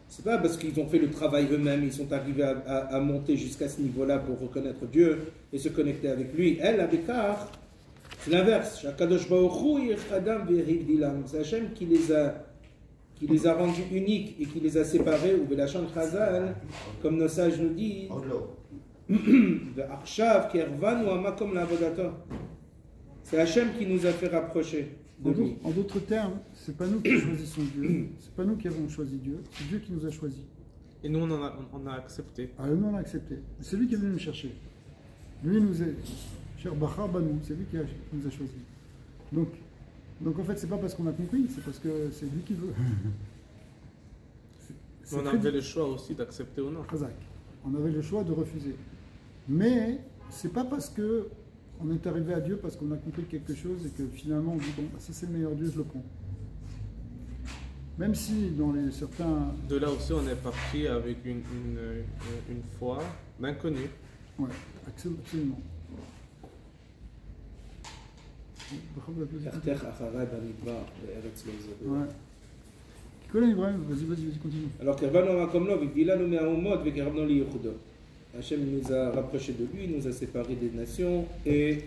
c'est pas parce qu'ils ont fait le travail eux-mêmes, ils sont arrivés à monter jusqu'à ce niveau-là pour reconnaître Dieu et se connecter avec lui. Elle, Abekar, c'est l'inverse. C'est Hachem qui les a rendus uniques et qui les a séparés, ou Belachon Chazal, comme nos sages nous disent, c'est Hachem qui nous a fait rapprocher de lui. En d'autres termes, c'est pas nous qui choisissons Dieu, c'est pas nous qui avons choisi Dieu, c'est Dieu qui nous a choisis. Et nous, on a accepté. Ah, nous, on a accepté. C'est lui qui est venu nous chercher. Lui nous est... Cher Bachar Banou, c'est lui qui nous a choisis. Donc en fait, c'est pas parce qu'on a compris, c'est parce que c'est lui qui veut. On avait le choix aussi d'accepter ou non. Chazak. On avait le choix de refuser. Mais c'est pas parce que on est arrivé à Dieu parce qu'on a compris quelque chose et que finalement on dit bon, si c'est le meilleur Dieu, je le prends. Même si dans certains... De là aussi, on est parti avec une foi d'inconnu. Ouais, absolument. Ouais. Vas-y, continue. Alors, Hachem nous a rapprochés de lui, il nous a séparés des nations et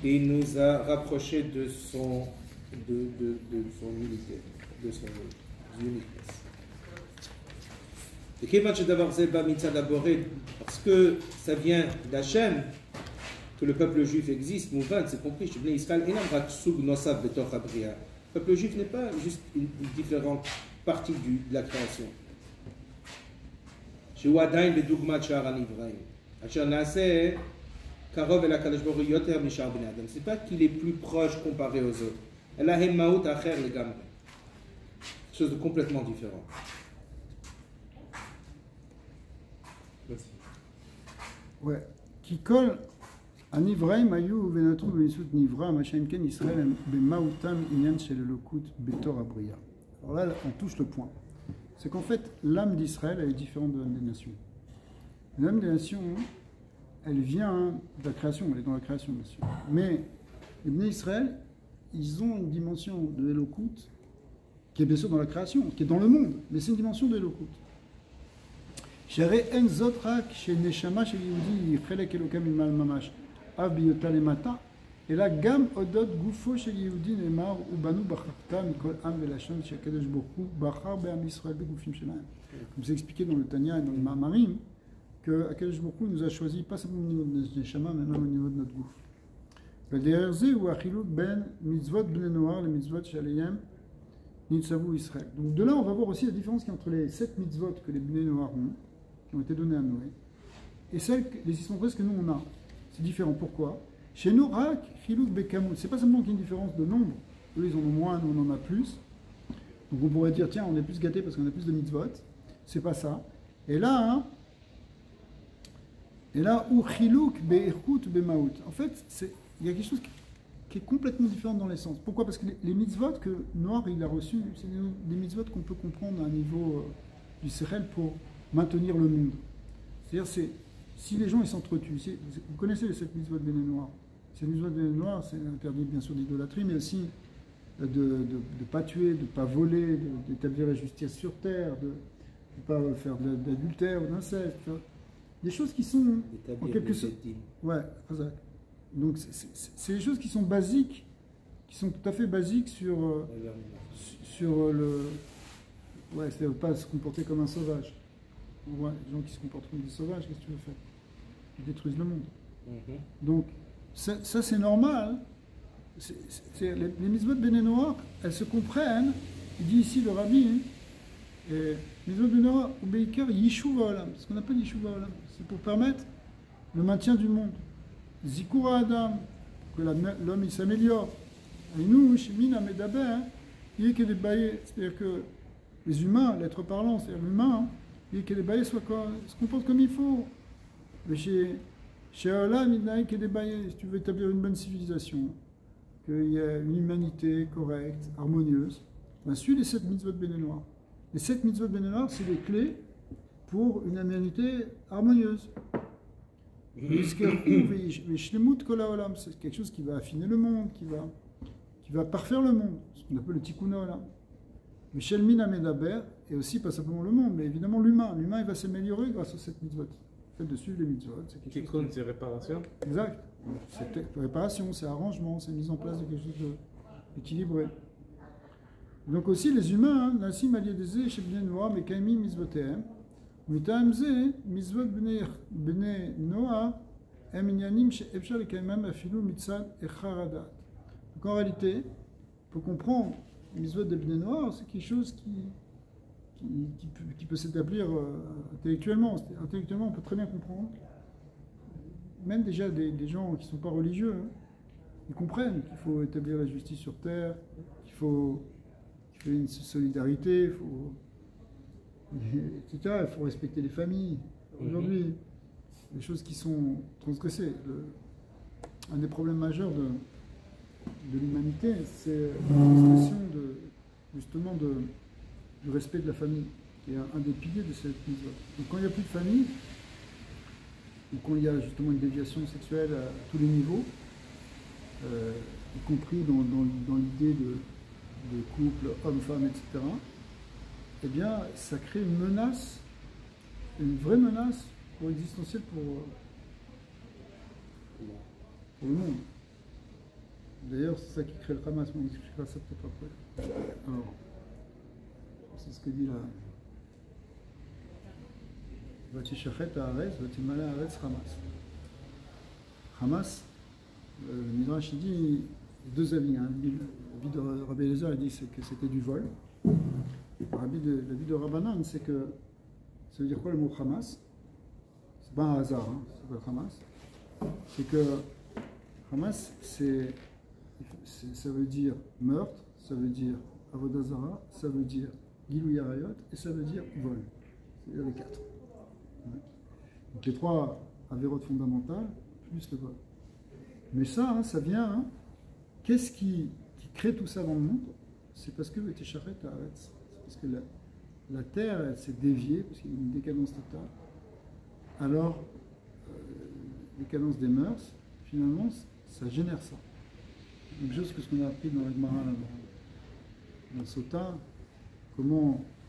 il nous a rapprochés de son unité, de son uniqueness. Et parce que ça vient d'Hachem, que le peuple juif existe, Mouvan, c'est compris, le peuple juif n'est pas juste une différente partie de la création. C'est pas qu'il est plus proche comparé aux autres. Elle a une maout acher les gamins. Quelque chose de complètement différent. Ouais. Qui colle à Nivraim, Ayou, Venatru, Venisut, Nivra, Machem Ken, Israël, Bemautam, Inyan, Shelelokut, Betor, Abria. Alors là, on touche le point. c'est qu'en fait, l'âme d'Israël, elle est différente de l'âme des nations. L'âme des nations, elle vient de la création, elle est dans la création, bien sûr. Mais les Bnei Israël, ils ont une dimension de Elokout qui est bien sûr dans la création, qui est dans le monde, mais c'est une dimension de Elokout. Shere en zotrak chez Neshama chez Yehudi chelek Elokem imal mamash av biyota lemata et là gam odot gufo chez Yehudi nemar ubanu bacharta mikol am velashon chez Kadosh Baruch bachar be'am Israël begufim shelaim. Comme c'est expliqué dans le Tanya et dans le Ma'amarim que Kadosh Baruch Hu nous a choisi pas seulement au niveau de notre Neshama, mais même au niveau de notre gouf. Derrière זה הוא החילוק בין מצוות בני נוער למצוות שעליהם נצטוו Israël. Donc de là, on va voir aussi la différence qu'il y a entre les 7 mitzvot que les Bnei Noar ont, qui ont été donnés à Noé, et celles, les 613 que nous on a. C'est différent. Pourquoi? Chez nous, Rak, Chiluk, Bekamut, c'est pas seulement qu'il y a une différence de nombre. Eux, ils en ont moins, nous on en a plus. Donc on pourrait dire, tiens, on est plus gâtés parce qu'on a plus de mitzvot. C'est pas ça. Et là, ou Chiluk, Be'echut, Be'maut. En fait, il y a quelque chose qui est complètement différent dans l'essence. Pourquoi? Parce que les mitzvot que Noir il a reçus, c'est des mitzvot qu'on peut comprendre à un niveau du Sechel pour maintenir le monde. C'est-à-dire, si les gens ils s'entretuent, vous connaissez les 7 mitzvot de Béné Noir. Ces mitzvot de Béné Noir, c'est interdit bien sûr d'idolâtrie, mais aussi de ne pas tuer, de ne pas voler, d'établir la justice sur terre, de ne pas faire d'adultère ou d'inceste. Des choses qui sont en quelque sorte. Ouais, exact. Donc c'est des choses qui sont basiques, qui sont tout à fait basiques sur le... Ouais, c'est-à-dire pas se comporter comme un sauvage. On voit les gens qui se comportent comme des sauvages, qu'est-ce que tu veux faire? Ils détruisent le monde. Donc ça c'est normal. Les mitzvot de Béné Noar, elles se comprennent. Il dit ici le rabbi, mitzvot de Béné Noar, ou Beikar, Yishuv Ha'olam. Ce qu'on appelle Yishuv Ha'olam, c'est pour permettre le maintien du monde. Zikura Adam, que l'homme il s'améliore. Et nous, chez Mina Medaber, il est que des baillets, c'est-à-dire que les humains, l'être parlant, c'est-à-dire l'humain, il est que les baillets se comportent comme il faut. Mais chez Allah, il n'a que des baillets, si tu veux établir une bonne civilisation, qu'il y a une humanité correcte, harmonieuse, ben suis les 7 mitzvot de Béné Noir. Les 7 mitzvot de Béné Noir, c'est les clés pour une humanité harmonieuse. C'est quelque chose qui va affiner le monde, qui va parfaire le monde, ce qu'on appelle le tikkun olam. Michel Mina Medaber, et aussi pas simplement le monde, mais évidemment l'humain. L'humain il va s'améliorer grâce à cette mitzvot. Le fait de suivre les mitzvot, c'est quelque chose. Tikkun, c'est réparation. Exact. C'est réparation, c'est arrangement, c'est mise en place de quelque chose d'équilibré. Donc aussi les humains, Nassim Aliadeze, chez Bnei Noar, Mekaimi Mitzvotehem. Donc en réalité, pour comprendre les mitzvot de Bnei Noar, c'est quelque chose qui peut s'établir intellectuellement. Intellectuellement, on peut très bien comprendre. Même déjà des gens qui ne sont pas religieux, ils comprennent qu'il faut établir la justice sur terre, qu'il faut une solidarité, etc. Il faut respecter les familles. Aujourd'hui, les choses qui sont transgressées. Un des problèmes majeurs de l'humanité, c'est la question justement du respect de la famille, qui est un des piliers de cette mise. Donc quand il n'y a plus de famille, ou quand il y a justement une déviation sexuelle à tous les niveaux, y compris dans l'idée de couple, homme-femme, etc., eh bien, ça crée une menace, une vraie menace existentielle pour le monde. D'ailleurs, c'est ça qui crée le Hamas, mais on expliquera ça peut-être après. Alors, c'est ce que dit là. Vatishachet haaretz, vatimala haaretz Hamas. Hamas, le Midrash il dit deux avis. L'avis de Rabbi Eliezer il dit que c'était du vol. L'avis de Rabbanan, c'est que ça veut dire quoi le mot Hamas? C'est pas un hasard, c'est pas le Hamas. C'est que Hamas, ça veut dire meurtre, ça veut dire avodah zara, ça veut dire gilui arayot et ça veut dire vol. C'est-à-dire les 4. Donc les 3 avérotes fondamentales plus le vol. Mais ça, ça vient. Qu'est-ce qui crée tout ça dans le monde? C'est parce que Vatishachet haaretz. Parce que la terre elle s'est déviée, parce qu'il y a une décadence totale, alors décadence des mœurs, finalement, ça génère ça. Même chose que ce qu'on a appris dans la Gemara, dans Sota,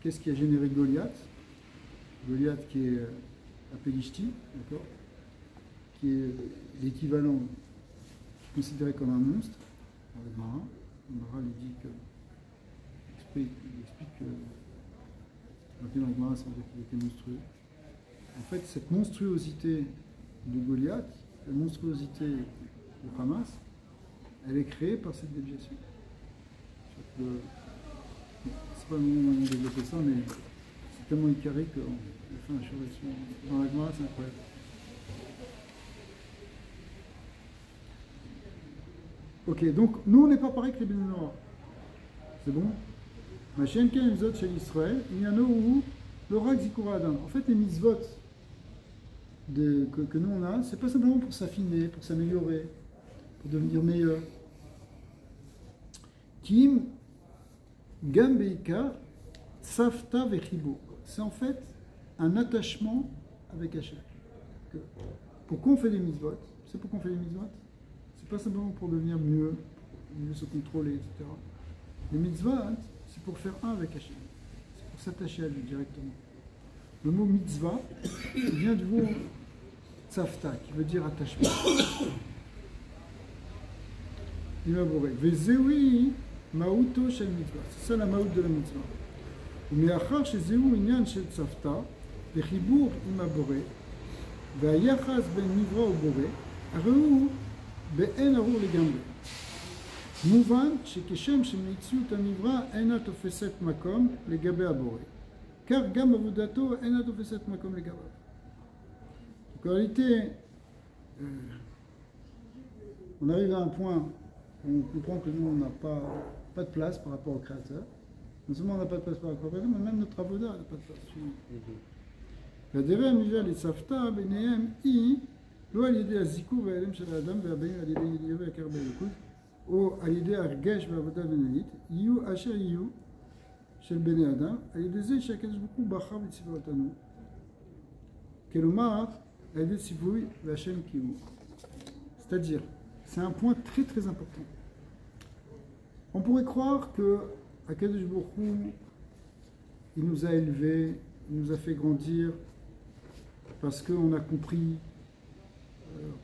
qu'est-ce qui a généré Goliath? Goliath qui est à Pélishti, d'accord, qui est l'équivalent considéré comme un monstre dans la Gemara. La Gemara lui dit que, il explique que dans la Gemara, ça veut dire qu'il était monstrueux. En fait, cette monstruosité de Goliath, la monstruosité du Hamas, elle est créée par cette déviation. C'est pas le moment de développer ça, mais c'est tellement écarré qu'on fait un show dans la Gemara, c'est incroyable. Ok, donc nous on n'est pas pareil que les Bénénois. C'est bon? Ma chaîne qui a une zot chez Israël, il y en a où le rak zikura adam. En fait, les mitzvot que nous on a, c'est pas simplement pour s'affiner, pour s'améliorer, pour devenir meilleur. Kim gam beikar safta vechibo. C'est en fait un attachement avec Hachem. Pourquoi on fait les mitzvot? C'est pourquoi on fait les mitzvot? C'est pas simplement pour devenir mieux se contrôler, etc. Les mitzvot, c'est pour faire un avec Hachem. C'est pour s'attacher à lui directement. Le mot mitzvah vient du mot tzafta, qui veut dire attachement. Il va bourrer. Vezewi ma'uto shel mitzvah. C'est ça la ma'ut de la mitzvah. ומאחר שזהו עניין של צוותא, בחיבור עם הבורא, והיחס בין נברא ובורא, הרי הוא באין ארור לגמרי. מובן שכשם שמציאות הנברא אינה תופסת מקום לגבי הבורא, כך גם עבודתו אינה תופסת מקום לגביו. En réalité, on arrive à un point où on comprend que nous, on n'a pas de place par rapport au Créateur. Non seulement on n'a pas de place par rapport au Créateur, mais même notre avoda n'a pas de place. והדבר המביאה לצוותא ביניהם היא לא על ידי הזיכור וההלם של האדם והבאים על ידי ידיעה והכר באלוקות, או על ידי הרגש ועבודה בינונית, יהיו אשר יהיו של בני אדם, על ידי זה שהקדוש ברוך הוא בחר וציווה אותנו. כלומר, על ידי ציווי והשם קיומו. C'est-à-dire, c'est un point très très important. On pourrait croire que Akadosh Baruch Hu, il nous a élevés, il nous a fait grandir parce qu'on a compris,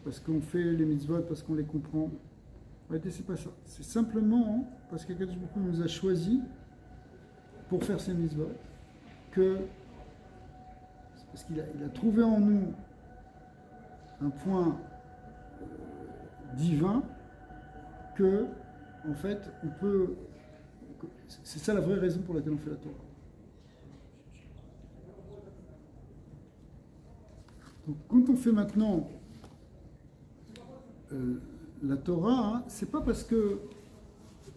parce qu'on fait les mitzvot, parce qu'on les comprend. En réalité, c'est pas ça. C'est simplement parce qu'Akadosh Baruch Hu nous a choisis pour faire ces mitzvot, parce qu'il a trouvé en nous un point divin que, en fait, on peut. C'est ça la vraie raison pour laquelle on fait la Torah. Donc, quand on fait maintenant la Torah, c'est pas parce que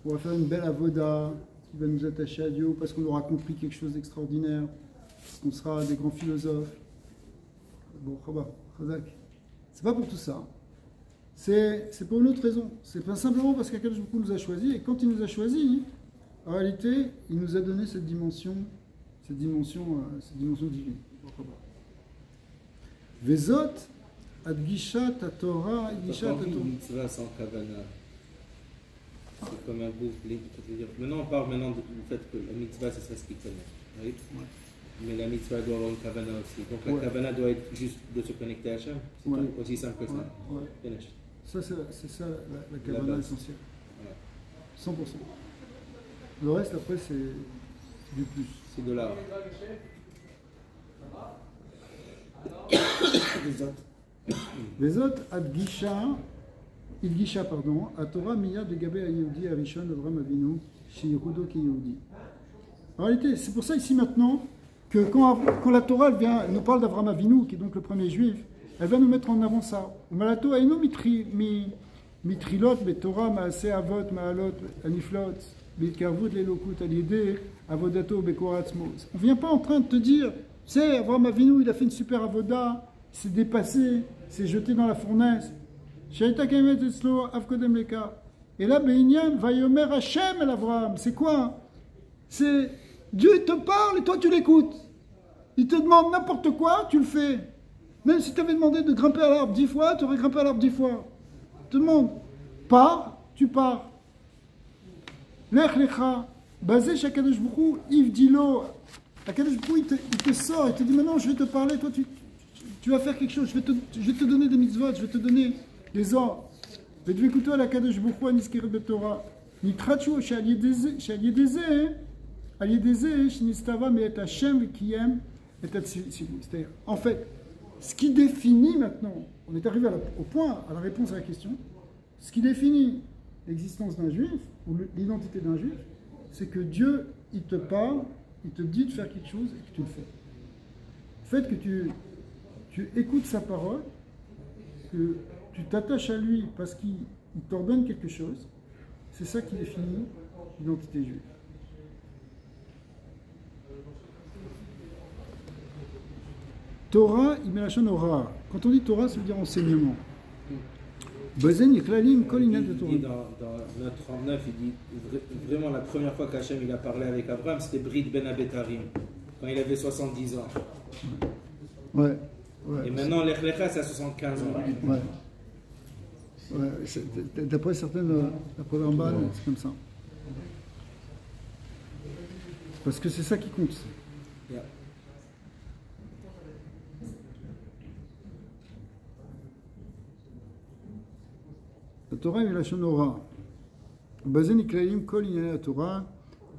on va faire une belle avoda qui va nous attacher à Dieu, ou parce qu'on aura compris quelque chose d'extraordinaire, parce qu'on sera des grands philosophes. Bon, Chazak. C'est pas pour tout ça. C'est pour une autre raison. C'est pas simplement parce qu'Akadosh Baruch Hu nous a choisis, et quand il nous a choisis, en réalité, il nous a donné cette dimension divine. Vezot adgishat Torah, adgishat Torah. Mitzvah sans kavana. C'est comme un groupe. Maintenant, on parle du fait que la mitzvah, c'est ça ce qu'il connaît. Oui? Ouais. Mais la mitzvah doit avoir une kavana aussi. Donc la kavana doit être juste de se connecter à Hachem. C'est tout aussi simple que ça. Ouais. Ça, c'est ça la kavana essentielle. Voilà. 100%. Le reste, après, c'est du plus. C'est de l'art. Les autres, Adgisha, pardon, à Torah Miya de Gabé Ayehudi Arishon Avram Avinu Shirudo Kiyehudi. En réalité, c'est pour ça ici maintenant que quand la Torah elle nous parle d'Avram Avinu, qui est donc le premier juif, elle va nous mettre en avant ça. Malato Aino mitrilot betorah maase avot maalot aniflot bitkarvut lelokut alidé avodato bekoratzmo. On vient pas en train de te dire, c'est Avram Avinu, il a fait une super avoda, il s'est dépassé, il s'est jeté dans la fournaise. Shaita kemet etzlo avkodem leka. Et là, Beinyan vayomer Hashem el Avram. C'est quoi? C'est Dieu il te parle et toi tu l'écoutes. Il te demande n'importe quoi, tu le fais. Même si tu avais demandé de grimper à l'arbre 10 fois, tu aurais grimpé à l'arbre 10 fois. Il te demande, pars, tu pars. Lech lecha, basé chez Akadosh Baruch Hu, Yves Dilo, Akadosh Baruch Hu, il te sort, il te dit maintenant je vais te parler, toi tu vas faire quelque chose, je vais te donner des mitzvot, je vais te donner des ordres. ודבקותו על הקדוש ברוך הוא הנזכרת בתורה. נתחדשו שעל ידי זה שנסתווה מאת השם וקיים את הציווי. C'est-à-dire, en fait, ce qui définit maintenant, on est arrivé au point, à la réponse à la question, ce qui définit l'existence d'un juif, ou l'identité d'un juif, c'est que Dieu, il te parle, il te dit de faire quelque chose et que tu le fais. Le fait que tu écoutes sa parole, que tu t'attaches à lui parce qu'il t'ordonne quelque chose, c'est ça qui définit l'identité juive. Torah, Imelachon Ora. Quand on dit Torah, ça veut dire enseignement. Bazen Yiklalim Kol Inat de Torah. Dans notre 39, il dit vraiment la première fois qu'Hachem il a parlé avec Abraham, c'était Brit Ben Abetarim, quand il avait 70 ans. Ouais. Et maintenant, Lech Lecha, c'est à 75 ans. Ouais. Ouais, d'après certaines, d'après le Ramban, c'est comme ça. Parce que c'est ça qui compte. Yeah. La Torah est la Shonora. Bazen Iklalim Kol Inyané Torah,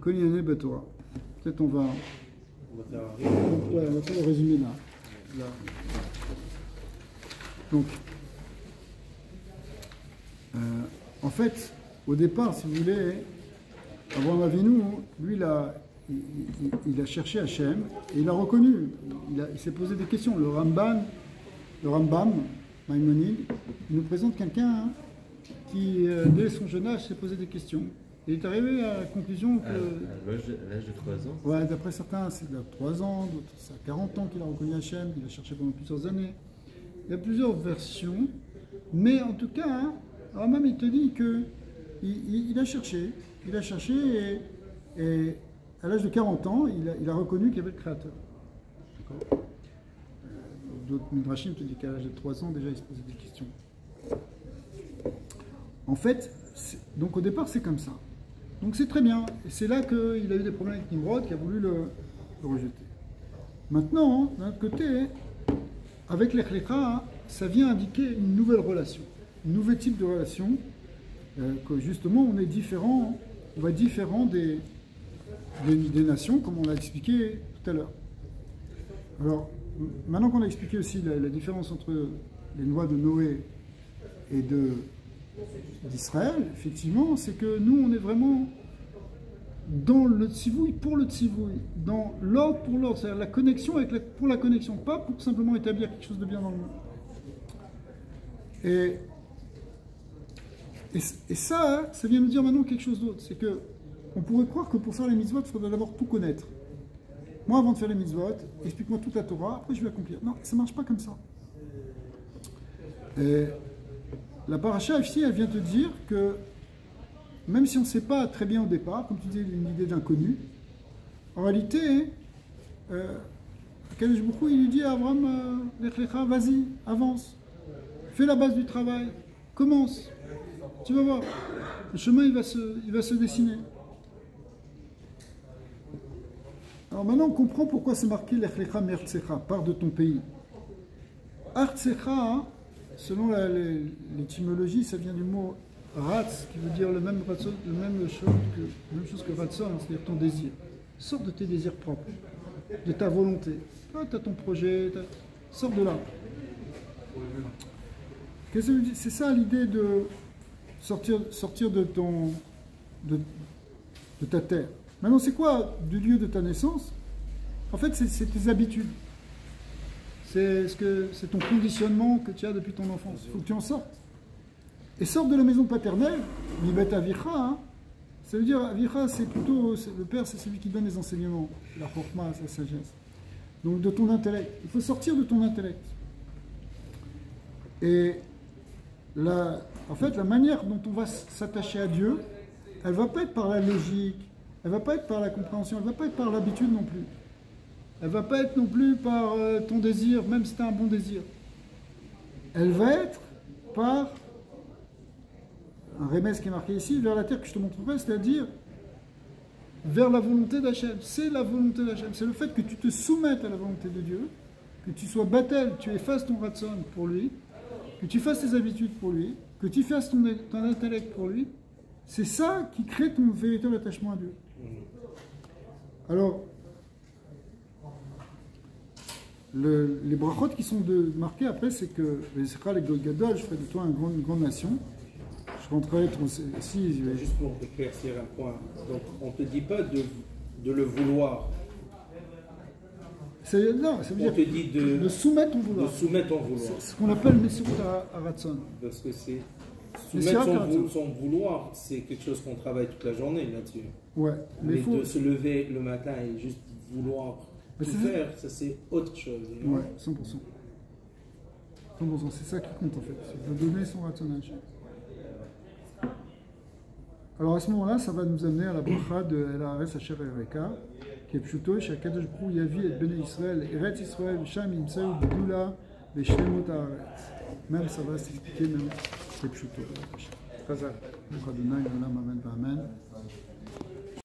Kol Inyané Batorah. Peut-être on va faire le résumé là. Donc, en fait, au départ, si vous voulez, Abraham Avinu, lui, il a cherché Hachem et il a reconnu. Il s'est posé des questions. Le Rambam, Maïmonide, il nous présente quelqu'un qui, dès son jeune âge, s'est posé des questions. Et il est arrivé à la conclusion que... À l'âge de 3 ans. Ouais, d'après certains, c'est à 3 ans, d'autres, c'est à 40 ans qu'il a reconnu Hachem, il a cherché pendant plusieurs années. Il y a plusieurs versions, mais en tout cas, Rambam, il te dit qu'il a cherché et à l'âge de 40 ans, il a reconnu qu'il y avait le Créateur. D'accord. D'autres Midrashim te disent qu'à l'âge de 3 ans, déjà, il se posait des questions. En fait, donc au départ, c'est comme ça. Donc c'est très bien. Et c'est là qu'il a eu des problèmes avec Nimrod, qui a voulu le rejeter. Maintenant, d'un autre côté, avec Lech Lecha, ça vient indiquer une nouvelle relation, un nouvel type de relation, que justement on est différent, on va être différent des nations, comme on l'a expliqué tout à l'heure. Alors, maintenant qu'on a expliqué aussi la différence entre les lois de Noé et d'Israël, effectivement, c'est que nous, on est vraiment dans le tzivouï pour le tzivouï, dans l'ordre pour l'ordre, c'est-à-dire la connexion pour la connexion, pas pour simplement établir quelque chose de bien dans le monde. Et ça vient nous dire maintenant quelque chose d'autre, c'est que on pourrait croire que pour faire les mitzvot, il faudrait d'abord tout connaître. Moi, avant de faire les mitzvot, explique-moi toute la Torah, après je vais accomplir. Non, ça ne marche pas comme ça. Et la paracha ici, elle vient te dire que même si on ne sait pas très bien au départ, comme tu disais, une idée d'inconnu, en réalité, Kadosh Baruch Hu, il lui dit à Abraham, Lech Lecha, vas-y, avance, fais la base du travail, commence, tu vas voir, le chemin il va se dessiner. Alors maintenant on comprend pourquoi c'est marqué Lech Lecha Me'artzecha, pars de ton pays. Artzecha, selon l'étymologie, ça vient du mot ratz, qui veut dire la même chose que ratzon, c'est-à-dire ton désir. Sors de tes désirs propres, de ta volonté. Toi, tu as ton projet, sors de là. Qu'est-ce que ça veut dire ? C'est ça l'idée de sortir de ta terre. Maintenant, c'est quoi du lieu de ta naissance ? En fait, c'est tes habitudes. C'est ton conditionnement que tu as depuis ton enfance. Il faut que tu en sortes. Et sors de la maison paternelle, Libet Avicha, ça veut dire, Avicha, c'est plutôt, le père, c'est celui qui donne les enseignements, la chokma, la sagesse. Donc de ton intellect. Il faut sortir de ton intellect. Et en fait, la manière dont on va s'attacher à Dieu, elle ne va pas être par la logique, elle ne va pas être par la compréhension, elle ne va pas être par l'habitude non plus. Elle ne va pas être non plus par ton désir, même si tu as un bon désir. Elle va être par un remède qui est marqué ici, vers la terre que je te montrerai, c'est-à-dire vers la volonté d'Hachem. C'est la volonté d'Hachem. C'est le fait que tu te soumettes à la volonté de Dieu, que tu sois battel, tu effaces ton ratson pour lui, que tu fasses tes habitudes pour lui, que tu fasses ton intellect pour lui. C'est ça qui crée ton véritable attachement à Dieu. Alors, les brachot qui sont marqués après, c'est que c'est pas les Gadol, je ferai de toi une grande nation. Je rentrerai si. Juste pour éclaircir un point. Donc, on ne te dit pas de le vouloir. Non, ça veut on dire te dit de soumettre ton vouloir. De soumettre ton vouloir. C'est ce qu'on appelle Messirut Haratson. Parce que c'est soumettre son vouloir, c'est quelque chose qu'on travaille toute la journée là-dessus. Ouais, mais de se lever le matin et juste vouloir tout faire, ça c'est autre chose. Ouais, 100%. 100%, c'est ça qui compte en fait. C'est de donner son ratonnage. Alors à ce moment-là, ça va nous amener à la bracha de El Haaretz Asher Ereka, qui est plutôt chez Akadosh Baruch Hu Yavi et Bnei Israël, Eretz Israël, Sham Yimseu B'Gdula B'Shlemut Haaretz. Même ça va s'expliquer, même c'est plutôt. Chazal. Amen, amen.